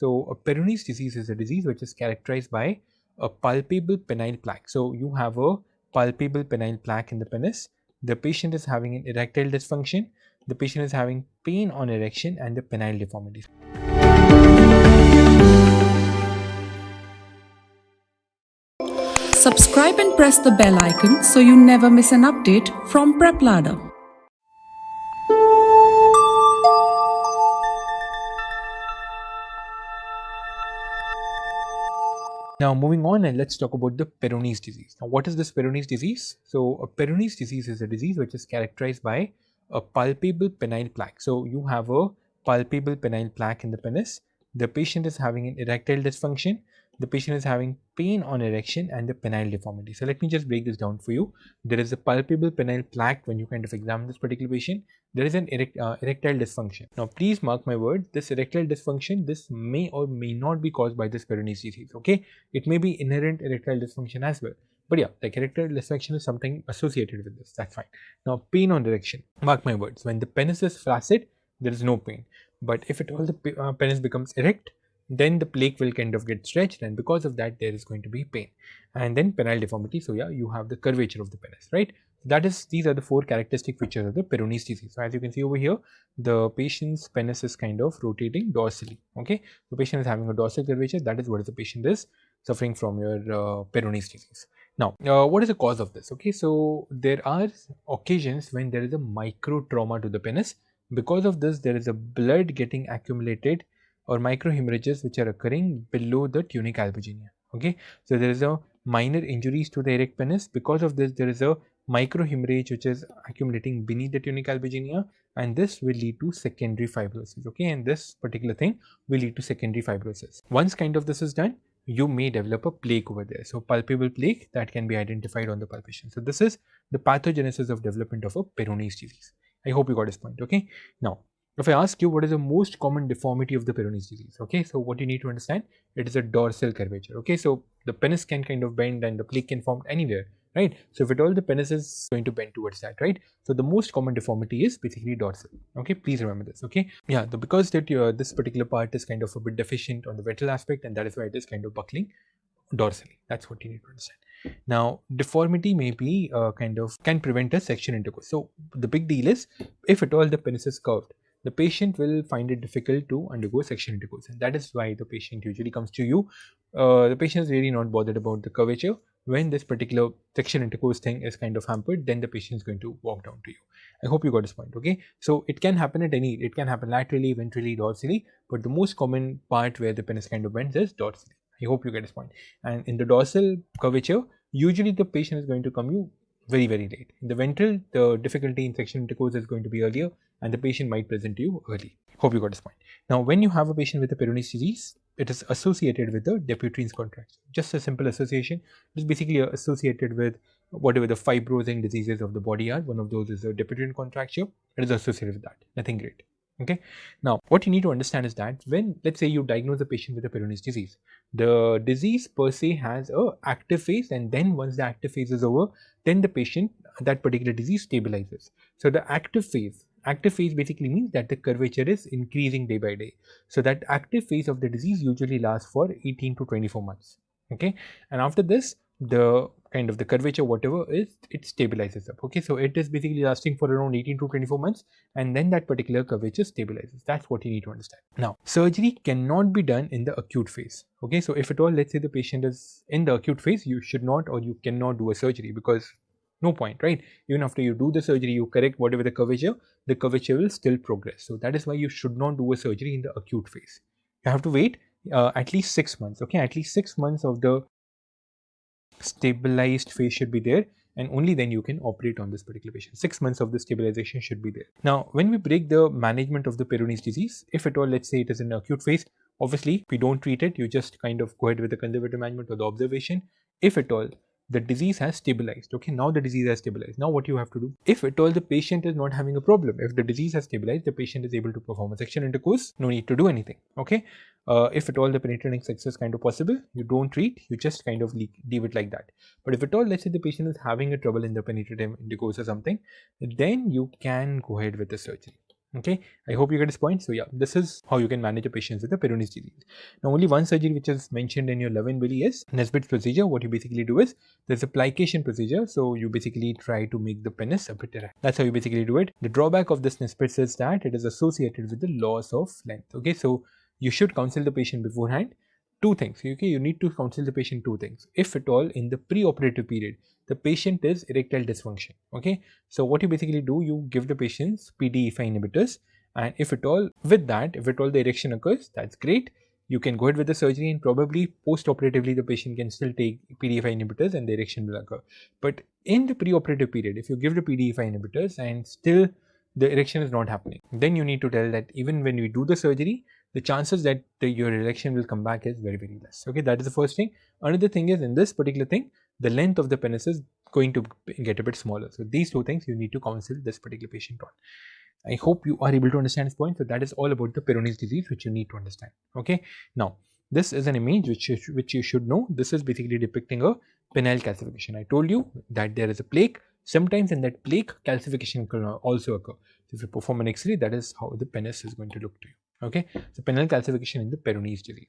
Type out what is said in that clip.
So Peyronie's disease is a disease which is characterized by a palpable penile plaque. So you have a palpable penile plaque in the penis. The patient is having an erectile dysfunction. The patient is having pain on erection and the penile deformity. Subscribe and press the bell icon so you never miss an update from PrepLadder. Now moving on, and let's talk about the Peyronie's disease. Now what is this Peyronie's disease? So a Peyronie's disease is a disease which is characterized by a palpable penile plaque. So you have a palpable penile plaque in the penis. The patient is having an erectile dysfunction. The patient is having pain on erection and the penile deformity. So let me just break this down for you. There is a palpable penile plaque when you kind of examine this particular patient. There is an erectile dysfunction. Now please mark my word, this erectile dysfunction, this may or may not be caused by this Peyronie's disease, okay? It may be inherent erectile dysfunction as well. But yeah, like erectile dysfunction is something associated with this, that's fine. Now pain on erection, mark my words, when the penis is flaccid, there is no pain. But if at all the penis becomes erect, then the plaque will kind of get stretched, and because of that there is going to be pain. And then penile deformity, so yeah, you have the curvature of the penis, right? These are the four characteristic features of the Peyronie's disease. So as you can see over here, the patient's penis is kind of rotating dorsally, okay? The patient is having a dorsal curvature, that is what the patient is suffering from your Peyronie's disease. Now, what is the cause of this? Okay, so there are occasions when there is a micro trauma to the penis. Because of this, there is a blood getting accumulated or microhemorrhages which are occurring below the tunic albuginea. Okay, so there is a minor injuries to the erect penis. Because of this, there is a microhemorrhage which is accumulating beneath the tunic albuginea, and this will lead to secondary fibrosis. Okay, and this particular thing will lead to secondary fibrosis. Once kind of this is done, you may develop a plaque over there. So palpable plaque that can be identified on the palpation. So this is the pathogenesis of development of a Peyronie's disease. I hope you got this point. Okay, now if I ask you what is the most common deformity of the Peyronie's disease, okay, so what you need to understand, it is a dorsal curvature. Okay, so the penis can kind of bend and the plaque can form anywhere, right? So if at all the penis is going to bend towards that, right? So the most common deformity is basically dorsal. Okay, please remember this. Okay, yeah, because that this particular part is kind of a bit deficient on the ventral aspect, and that is why it is kind of buckling dorsally. That's what you need to understand. Now, deformity may be can prevent a sexual intercourse. So the big deal is, if at all the penis is curved, the patient will find it difficult to undergo sexual intercourse, and that is why the patient usually comes to you. The patient is really not bothered about the curvature. When this particular sexual intercourse thing is kind of hampered, then the patient is going to walk down to you. I hope you got this point. Okay, so it can happen it can happen laterally, ventrally, dorsally, but the most common part where the penis kind of bends is dorsally. I hope you get this point. And in the dorsal curvature, usually the patient is going to come you very, very late. In the ventral, the difficulty in sexual intercourse is going to be earlier, and the patient might present to you early. Hope you got this point. Now, when you have a patient with a Peyronie's disease, it is associated with the Dupuytren's contracture. Just a simple association. It is basically associated with whatever the fibrosing diseases of the body are. One of those is a Dupuytren's contracture. It is associated with that. Nothing great. Okay. Now, what you need to understand is that when, let's say, you diagnose a patient with a Peyronie's disease, the disease per se has a active phase, and then once the active phase is over, then the patient, that particular disease stabilizes. So the active phase basically means that the curvature is increasing day by day. So that active phase of the disease usually lasts for 18 to 24 months. Okay, and after this, the kind of the curvature, whatever is, it stabilizes up. Okay, so it is basically lasting for around 18 to 24 months, and then that particular curvature stabilizes. That's what you need to understand. Now, surgery cannot be done in the acute phase. Okay, so if at all, let's say the patient is in the acute phase, you should not, or you cannot do a surgery, because no point, right? Even after you do the surgery, you correct whatever the curvature will still progress. So that is why you should not do a surgery in the acute phase. You have to wait at least 6 months. Okay, at least 6 months of the stabilized phase should be there, and only then you can operate on this particular patient. 6 months of the stabilization should be there. Now, when we break the management of the Peyronie's disease, if at all, let's say it is in an acute phase, obviously we don't treat it, you just kind of go ahead with the conservative management or the observation. If at all the disease has stabilized, okay, now the disease has stabilized. Now what you have to do, if at all the patient is not having a problem, if the disease has stabilized, the patient is able to perform a sexual intercourse, no need to do anything. Okay, if at all the penetrating sex is kind of possible, you don't treat, you just kind of leave it like that. But if at all, let's say the patient is having a trouble in the penetrative intercourse or something, then you can go ahead with the surgery. Okay, I hope you get this point. So yeah, this is how you can manage a patient with a Peyronie's disease. Now, only one surgery which is mentioned in your 11 is Nesbitt's procedure. What you basically do is there's a plication procedure. So you basically try to make the penis a bit erect. That's how you basically do it. The drawback of this Nesbitt's is that it is associated with the loss of length. Okay, so you should counsel the patient beforehand. Two things. Okay, you need to counsel the patient two things. If at all in the pre-operative period, the patient is erectile dysfunction. Okay, so what you basically do, you give the patients PDE5 inhibitors, and if at all with that, if at all the erection occurs, that's great. You can go ahead with the surgery, and probably post-operatively the patient can still take PDE5 inhibitors and the erection will occur. But in the pre-operative period, if you give the PDE5 inhibitors and still the erection is not happening, then you need to tell that even when we do the surgery, the chances that your erection will come back is very, very less. Okay, that is the first thing. Another thing is, in this particular thing, the length of the penis is going to get a bit smaller. So these two things you need to counsel this particular patient on. I hope you are able to understand this point. So that is all about the Peyronie's disease, which you need to understand. Okay, now this is an image which you should know. This is basically depicting a penile calcification. I told you that there is a plaque. Sometimes in that plaque, calcification can also occur. So if you perform an X-ray, that is how the penis is going to look to you. Okay, so penile calcification in the Peyronie's disease.